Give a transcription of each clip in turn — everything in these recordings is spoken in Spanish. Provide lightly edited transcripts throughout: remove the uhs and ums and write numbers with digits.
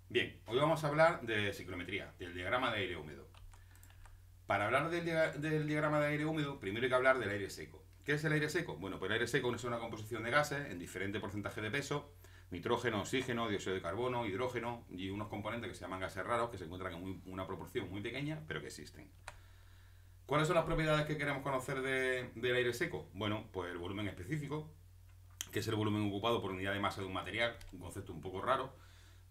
Bien, hoy vamos a hablar de ciclometría, del diagrama de aire húmedo. Para hablar del diagrama de aire húmedo, primero hay que hablar del aire seco. ¿Qué es el aire seco? Bueno, pues el aire seco es una composición de gases en diferente porcentaje de peso, nitrógeno, oxígeno, dióxido de carbono, hidrógeno y unos componentes que se llaman gases raros que se encuentran en una proporción muy pequeña, pero que existen. ¿Cuáles son las propiedades que queremos conocer del aire seco? Bueno, pues el volumen específico, que es el volumen ocupado por unidad de masa de un material, un concepto un poco raro,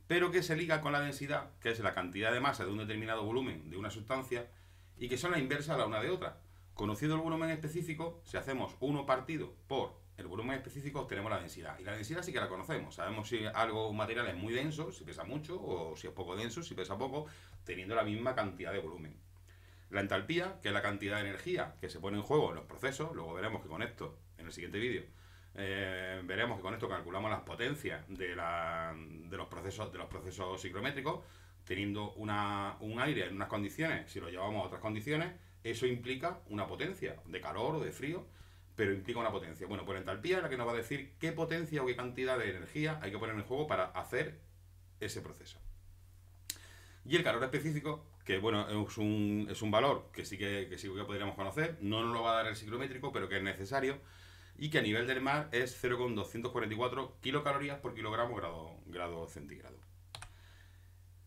pero que se liga con la densidad, que es la cantidad de masa de un determinado volumen de una sustancia, y que son la inversa la una de otra. Conocido el volumen específico, si hacemos 1 partido por el volumen específico, obtenemos la densidad. Y la densidad sí que la conocemos. Sabemos si algo, un material es muy denso, si pesa mucho, o si es poco denso, si pesa poco, teniendo la misma cantidad de volumen. La entalpía, que es la cantidad de energía que se pone en juego en los procesos, luego veremos que con esto, en el siguiente vídeo, veremos que con esto calculamos las potencias de los procesos ciclométricos, teniendo un aire en unas condiciones, si lo llevamos a otras condiciones, eso implica una potencia de calor o de frío, pero implica una potencia. Bueno, pues la entalpía es la que nos va a decir qué potencia o qué cantidad de energía hay que poner en juego para hacer ese proceso. Y el calor específico, que bueno, es un valor que sí que podríamos conocer, no nos lo va a dar el ciclométrico, pero que es necesario, y que a nivel del mar es 0,244 kilocalorías por kilogramo grado centígrado.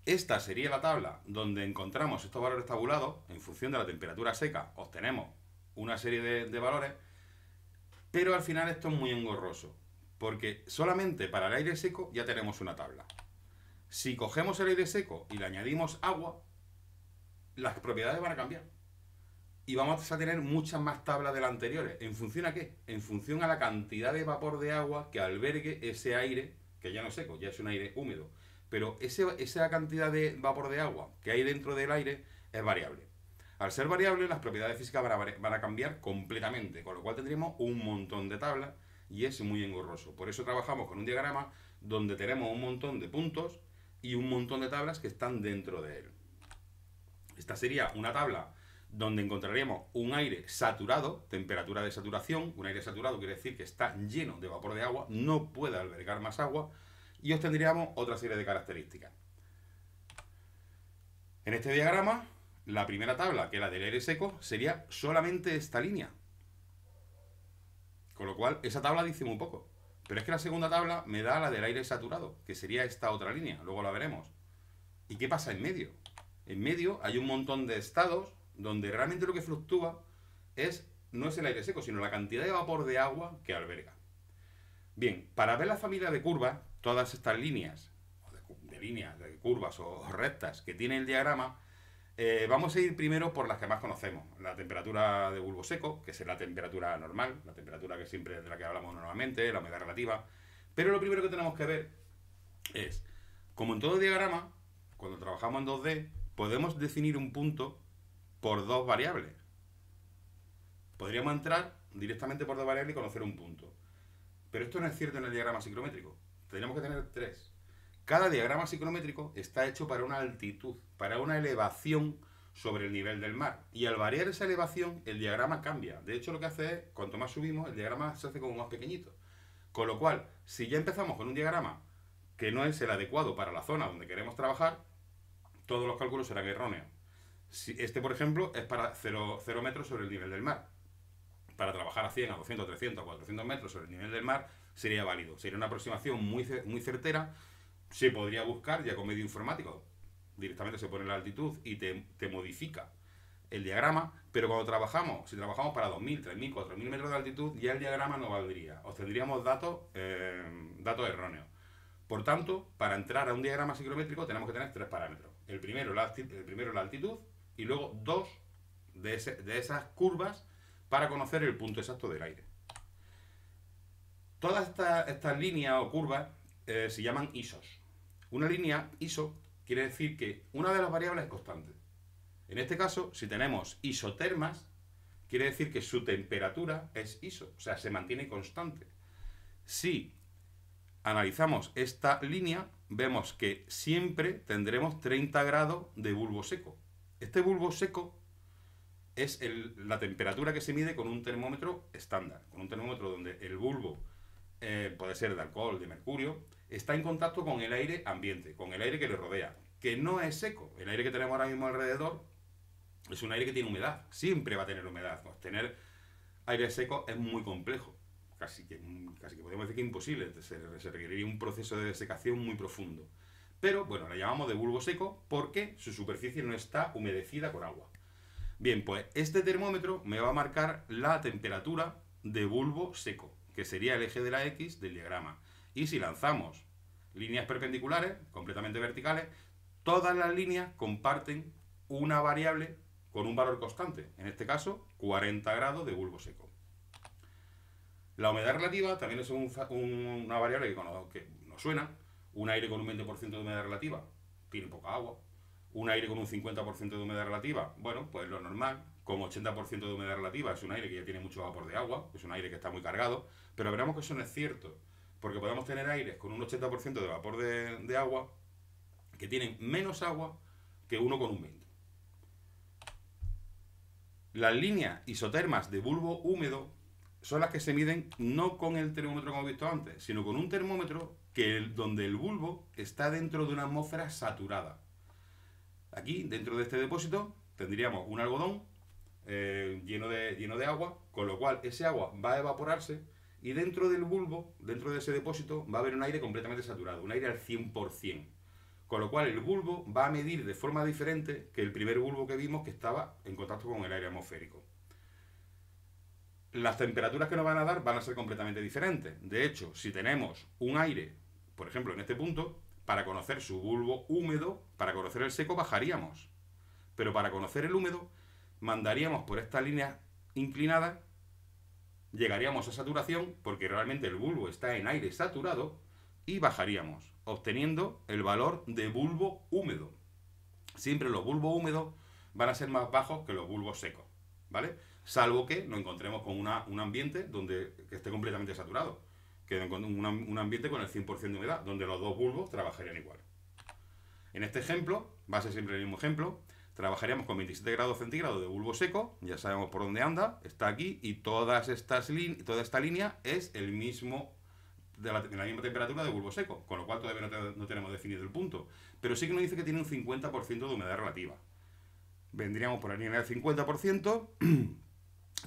Esta sería la tabla donde encontramos estos valores tabulados. En función de la temperatura seca obtenemos una serie de valores, pero al final esto es muy engorroso, porque solamente para el aire seco ya tenemos una tabla. Si cogemos el aire seco y le añadimos agua, las propiedades van a cambiar. Y vamos a tener muchas más tablas de las anteriores. ¿En función a qué? En función a la cantidad de vapor de agua que albergue ese aire, que ya no es seco, ya es un aire húmedo. Pero esa cantidad de vapor de agua que hay dentro del aire es variable. Al ser variable, las propiedades físicas van a cambiar completamente, con lo cual tendríamos un montón de tablas y es muy engorroso. Por eso trabajamos con un diagrama donde tenemos un montón de puntos y un montón de tablas que están dentro de él. Esta sería una tabla donde encontraríamos un aire saturado, temperatura de saturación. Un aire saturado quiere decir que está lleno de vapor de agua, no puede albergar más agua, y obtendríamos otra serie de características. En este diagrama, la primera tabla, que es la del aire seco, sería solamente esta línea. Con lo cual, esa tabla dice muy poco. Pero es que la segunda tabla me da la del aire saturado, que sería esta otra línea, luego la veremos. ¿Y qué pasa en medio? En medio hay un montón de estados donde realmente lo que fluctúa no es el aire seco, sino la cantidad de vapor de agua que alberga. Bien, para ver la familia de curvas, todas estas líneas, de curvas o rectas que tiene el diagrama, vamos a ir primero por las que más conocemos. La temperatura de bulbo seco, que es la temperatura normal, la temperatura que siempre de la que hablamos normalmente, la humedad relativa. Pero lo primero que tenemos que ver es, como en todo diagrama, cuando trabajamos en 2D, podemos definir un punto por dos variables. Podríamos entrar directamente por dos variables y conocer un punto. Pero esto no es cierto en el diagrama ciclométrico. Tenemos que tener tres. Cada diagrama ciclométrico está hecho para una altitud, para una elevación sobre el nivel del mar. Y al variar esa elevación, el diagrama cambia. De hecho, lo que hace es, cuanto más subimos, el diagrama se hace como más pequeñito. Con lo cual, si ya empezamos con un diagrama que no es el adecuado para la zona donde queremos trabajar, todos los cálculos serán erróneos. Este, por ejemplo, es para 0 metros sobre el nivel del mar. Para trabajar a 100, a 200, 300, 400 metros sobre el nivel del mar sería válido. Sería una aproximación muy certera. Se podría buscar ya con medio informático. Directamente se pone la altitud y te modifica el diagrama, pero si trabajamos para 2000, 3000, 4000 metros de altitud, ya el diagrama no valdría. Obtendríamos datos erróneos. Por tanto, para entrar a un diagrama ciclométrico tenemos que tener tres parámetros. El primero la altitud y luego dos de esas curvas para conocer el punto exacto del aire. Todas estas líneas o curvas se llaman isos. Una línea iso quiere decir que una de las variables es constante. En este caso, si tenemos isotermas, quiere decir que su temperatura es iso, o sea, se mantiene constante. Si analizamos esta línea, vemos que siempre tendremos 30 grados de bulbo seco. Este bulbo seco es la temperatura que se mide con un termómetro estándar, con un termómetro donde el bulbo puede ser de alcohol, de mercurio, está en contacto con el aire ambiente, con el aire que le rodea, que no es seco. El aire que tenemos ahora mismo alrededor es un aire que tiene humedad, siempre va a tener humedad. Pues tener aire seco es muy complejo, casi que podemos decir que imposible, se requeriría un proceso de desecación muy profundo. Pero bueno, la llamamos de bulbo seco porque su superficie no está humedecida con agua. Bien, pues este termómetro me va a marcar la temperatura de bulbo seco, que sería el eje de la X del diagrama. Y si lanzamos líneas perpendiculares, completamente verticales, todas las líneas comparten una variable con un valor constante, en este caso 40 grados de bulbo seco. La humedad relativa también es una variable que nos suena. Un aire con un 20% de humedad relativa tiene poca agua. Un aire con un 50% de humedad relativa, bueno, pues lo normal. Con 80% de humedad relativa es un aire que ya tiene mucho vapor de agua, es un aire que está muy cargado, pero veremos que eso no es cierto, porque podemos tener aires con un 80% de vapor de agua que tienen menos agua que uno con un 20%. Las líneas isotermas de bulbo húmedo son las que se miden no con el termómetro como hemos visto antes, sino con un termómetro donde el bulbo está dentro de una atmósfera saturada. Aquí, dentro de este depósito, tendríamos un algodón lleno de agua, con lo cual ese agua va a evaporarse y dentro del bulbo, dentro de ese depósito, va a haber un aire completamente saturado, un aire al 100%. Con lo cual el bulbo va a medir de forma diferente que el primer bulbo que vimos que estaba en contacto con el aire atmosférico. Las temperaturas que nos van a dar van a ser completamente diferentes. De hecho, si tenemos un aire, por ejemplo en este punto, para conocer su bulbo húmedo, para conocer el seco bajaríamos. Pero para conocer el húmedo, mandaríamos por esta línea inclinada, llegaríamos a saturación, porque realmente el bulbo está en aire saturado, y bajaríamos, obteniendo el valor de bulbo húmedo. Siempre los bulbos húmedos van a ser más bajos que los bulbos secos, ¿vale? Salvo que nos encontremos con un ambiente que esté completamente saturado, que un ambiente con el 100% de humedad, donde los dos bulbos trabajarían igual. En este ejemplo, va a ser siempre el mismo ejemplo, trabajaríamos con 27 grados centígrados de bulbo seco, ya sabemos por dónde anda, está aquí, y toda esta línea es el mismo, de la misma temperatura de bulbo seco, con lo cual todavía no tenemos definido el punto. Pero sí que nos dice que tiene un 50% de humedad relativa. Vendríamos por la línea del 50%,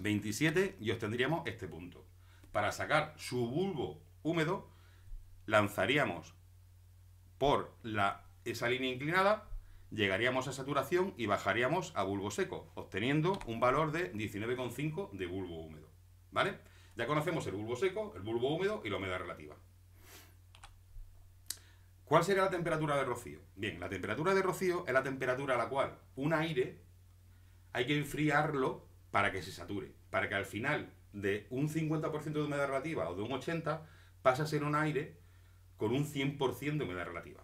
27, y obtendríamos este punto. Para sacar su bulbo húmedo, lanzaríamos por esa línea inclinada, llegaríamos a saturación y bajaríamos a bulbo seco, obteniendo un valor de 19,5 de bulbo húmedo. ¿Vale? Ya conocemos el bulbo seco, el bulbo húmedo y la humedad relativa. ¿Cuál sería la temperatura de rocío? Bien, la temperatura de rocío es la temperatura a la cual un aire hay que enfriarlo para que se sature, para que al final de un 50% de humedad relativa o de un 80% pase a ser un aire con un 100% de humedad relativa.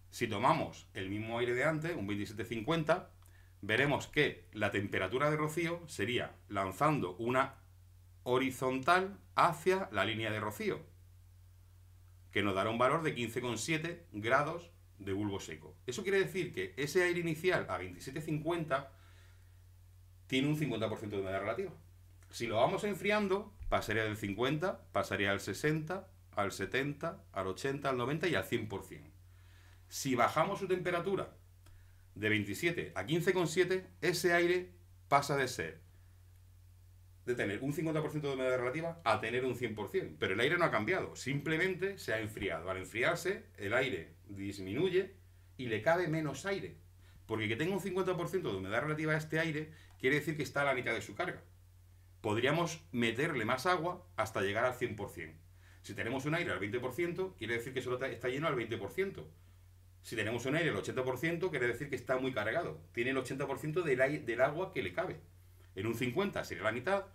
Si tomamos el mismo aire de antes, un 2750, veremos que la temperatura de rocío sería lanzando una horizontal hacia la línea de rocío, que nos dará un valor de 15,7 grados de bulbo seco. Eso quiere decir que ese aire inicial a 2750 tiene un 50% de humedad relativa. Si lo vamos enfriando, pasaría del 50, pasaría al 60, al 70, al 80, al 90 y al 100%. Si bajamos su temperatura de 27 a 15,7, ese aire pasa de tener un 50% de humedad relativa a tener un 100%. Pero el aire no ha cambiado, simplemente se ha enfriado. Al enfriarse, el aire disminuye y le cabe menos aire. Porque que tenga un 50% de humedad relativa a este aire quiere decir que está a la mitad de su carga. Podríamos meterle más agua hasta llegar al 100%. Si tenemos un aire al 20%, quiere decir que solo está lleno al 20%. Si tenemos un aire al 80%, quiere decir que está muy cargado. Tiene el 80% del agua que le cabe. En un 50% sería la mitad.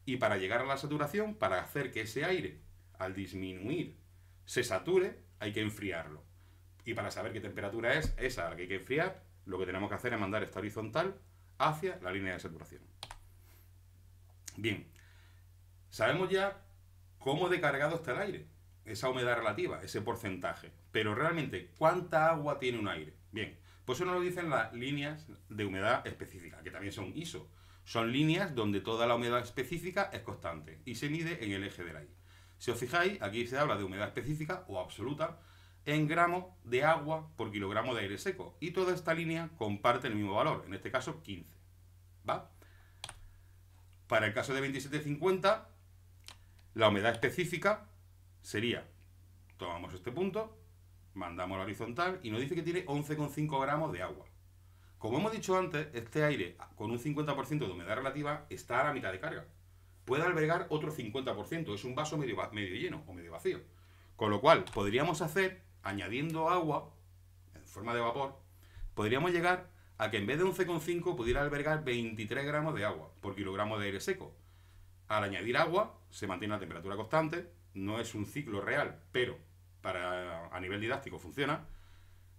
Y para llegar a la saturación, para hacer que ese aire, al disminuir, se sature, hay que enfriarlo. Y para saber qué temperatura es esa a la que hay que enfriar, lo que tenemos que hacer es mandar esta horizontal hacia la línea de saturación. Bien, sabemos ya cómo de cargado está el aire, esa humedad relativa, ese porcentaje. Pero realmente, ¿cuánta agua tiene un aire? Bien, pues eso nos lo dicen las líneas de humedad específica, que también son ISO. Son líneas donde toda la humedad específica es constante y se mide en el eje del aire. Si os fijáis, aquí se habla de humedad específica o absoluta en gramos de agua por kilogramo de aire seco. Y toda esta línea comparte el mismo valor, en este caso 15. ¿Va? Para el caso de 2750, la humedad específica sería, tomamos este punto, mandamos la horizontal y nos dice que tiene 11,5 gramos de agua. Como hemos dicho antes, este aire con un 50% de humedad relativa está a la mitad de carga. Puede albergar otro 50%, es un vaso medio lleno o medio vacío. Con lo cual, podríamos hacer, añadiendo agua en forma de vapor, podríamos llegar a que en vez de 11,5 pudiera albergar 23 gramos de agua por kilogramo de aire seco. Al añadir agua, se mantiene la temperatura constante, no es un ciclo real, pero a nivel didáctico funciona.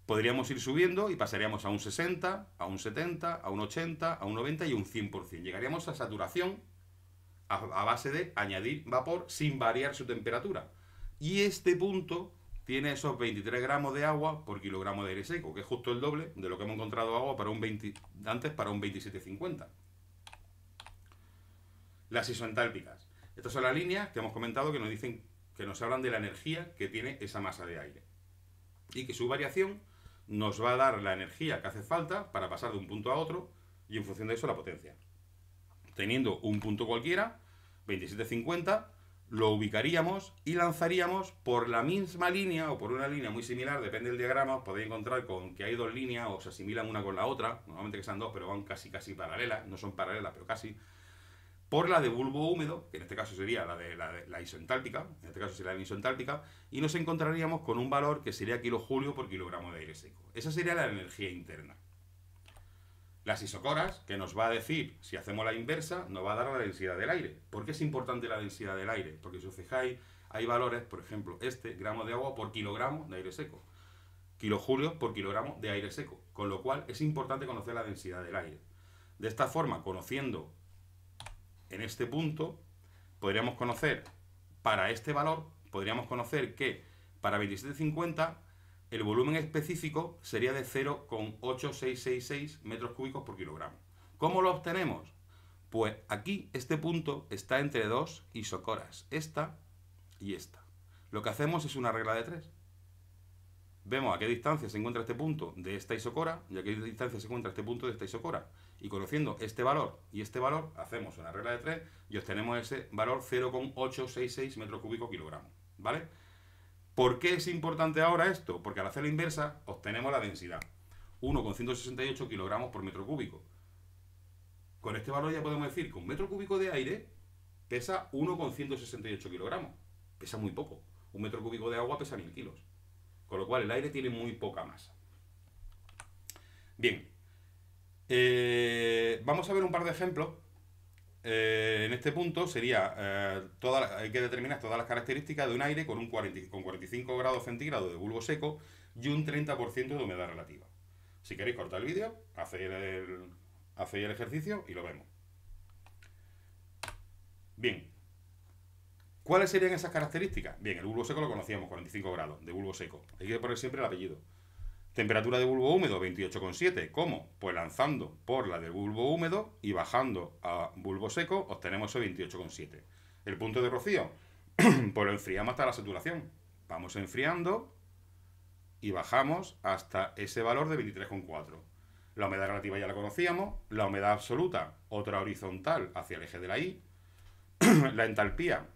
Podríamos ir subiendo y pasaríamos a un 60, a un 70, a un 80, a un 90 y a un 100%. Llegaríamos a saturación a base de añadir vapor sin variar su temperatura. Y este punto tiene esos 23 gramos de agua por kilogramo de aire seco, que es justo el doble de lo que hemos encontrado agua para antes para un 2750. Las isoentálpicas. Estas son las líneas que hemos comentado que nos dicen, que nos hablan de la energía que tiene esa masa de aire. Y que su variación nos va a dar la energía que hace falta para pasar de un punto a otro y en función de eso la potencia. Teniendo un punto cualquiera, 2750, lo ubicaríamos y lanzaríamos por la misma línea o por una línea muy similar, depende del diagrama, os podéis encontrar con que hay dos líneas o se asimilan una con la otra, normalmente que sean dos, pero van casi paralelas, no son paralelas, pero casi, por la de bulbo húmedo, que en este caso sería la isoentálpica, en este caso sería la isoentálpica, y nos encontraríamos con un valor que sería kilojulios por kilogramo de aire seco. Esa sería la energía interna. Las isocoras, que nos va a decir, si hacemos la inversa, nos va a dar la densidad del aire. ¿Por qué es importante la densidad del aire? Porque si os fijáis, hay valores, por ejemplo, gramo de agua por kilogramo de aire seco. Kilojulios por kilogramo de aire seco. Con lo cual, es importante conocer la densidad del aire. De esta forma, conociendo en este punto, podríamos conocer, para este valor, podríamos conocer que para 2750 el volumen específico sería de 0,8666 metros cúbicos por kilogramo. ¿Cómo lo obtenemos? Pues aquí este punto está entre dos isocoras, esta y esta. Lo que hacemos es una regla de 3. Vemos a qué distancia se encuentra este punto de esta isocora y a qué distancia se encuentra este punto de esta isocora. Y conociendo este valor y este valor, hacemos una regla de 3 y obtenemos ese valor 0,866 metros cúbicos kilogramo. ¿Vale? ¿Por qué es importante ahora esto? Porque al hacer la inversa obtenemos la densidad. 1,168 kilogramos por metro cúbico. Con este valor ya podemos decir que un metro cúbico de aire pesa 1,168 kilogramos. Pesa muy poco. Un metro cúbico de agua pesa 1000 kilos. Con lo cual el aire tiene muy poca masa. Bien. Vamos a ver un par de ejemplos. En este punto sería, hay que determinar todas las características de un aire con 45 grados centígrados de bulbo seco y un 30% de humedad relativa. Si queréis cortar el vídeo, hacéis el ejercicio y lo vemos. Bien. ¿Cuáles serían esas características? Bien, el bulbo seco lo conocíamos, 45 grados de bulbo seco. Hay que poner siempre el apellido. Temperatura de bulbo húmedo, 28,7. ¿Cómo? Pues lanzando por la del bulbo húmedo y bajando a bulbo seco, obtenemos ese 28,7. El punto de rocío, pues lo enfriamos hasta la saturación. Vamos enfriando y bajamos hasta ese valor de 23,4. La humedad relativa ya la conocíamos. La humedad absoluta, otra horizontal hacia el eje de la Y. La entalpía,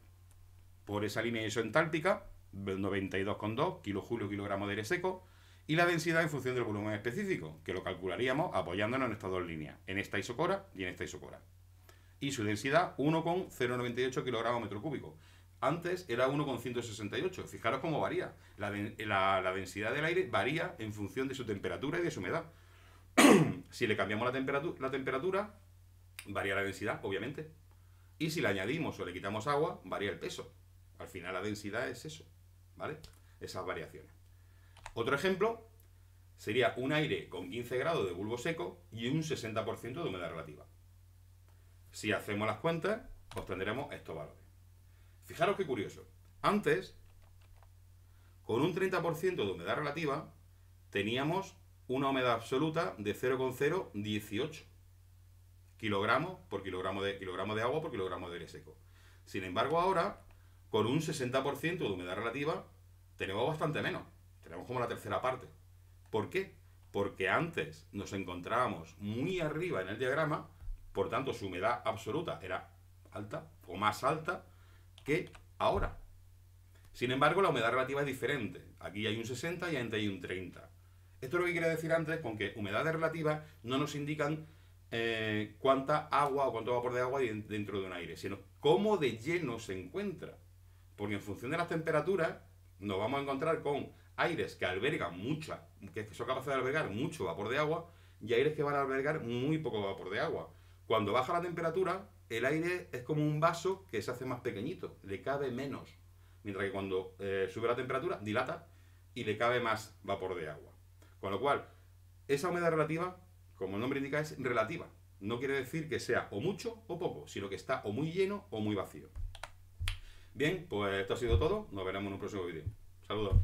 por esa línea isoentálpica, 92,2 kilojulios kilogramo de aire seco. Y la densidad en función del volumen específico, que lo calcularíamos apoyándonos en estas dos líneas, en esta isocora y en esta isocora. Y su densidad, 1,098 kilogramos metro cúbico. Antes era 1,168. Fijaros cómo varía. La densidad del aire varía en función de su temperatura y de su humedad. Si le cambiamos la temperatura, varía la densidad, obviamente. Y si le añadimos o le quitamos agua, varía el peso. Al final la densidad es eso, ¿vale? Esas variaciones. Otro ejemplo sería un aire con 15 grados de bulbo seco y un 60% de humedad relativa. Si hacemos las cuentas, obtendremos estos valores. Fijaros qué curioso. Antes, con un 30% de humedad relativa, teníamos una humedad absoluta de 0,018 kilogramos por kilogramo de agua por kilogramo de aire seco. Sin embargo, ahora, con un 60% de humedad relativa, tenemos bastante menos. Tenemos como la tercera parte. ¿Por qué? Porque antes nos encontrábamos muy arriba en el diagrama, por tanto su humedad absoluta era alta o más alta que ahora. Sin embargo, la humedad relativa es diferente. Aquí hay un 60 y antes hay un 30. Esto es lo que quería decir antes con que humedades relativas no nos indican cuánta agua o cuánto vapor de agua hay dentro de un aire, sino cómo de lleno se encuentra. Porque en función de las temperaturas nos vamos a encontrar con aires que albergan mucha, que son capaces de albergar mucho vapor de agua, y aires que van a albergar muy poco vapor de agua. Cuando baja la temperatura, el aire es como un vaso que se hace más pequeñito, le cabe menos. Mientras que cuando sube la temperatura, dilata y le cabe más vapor de agua. Con lo cual, esa humedad relativa, como el nombre indica, es relativa. No quiere decir que sea o mucho o poco, sino que está o muy lleno o muy vacío. Bien, pues esto ha sido todo. Nos veremos en un próximo vídeo. Saludos.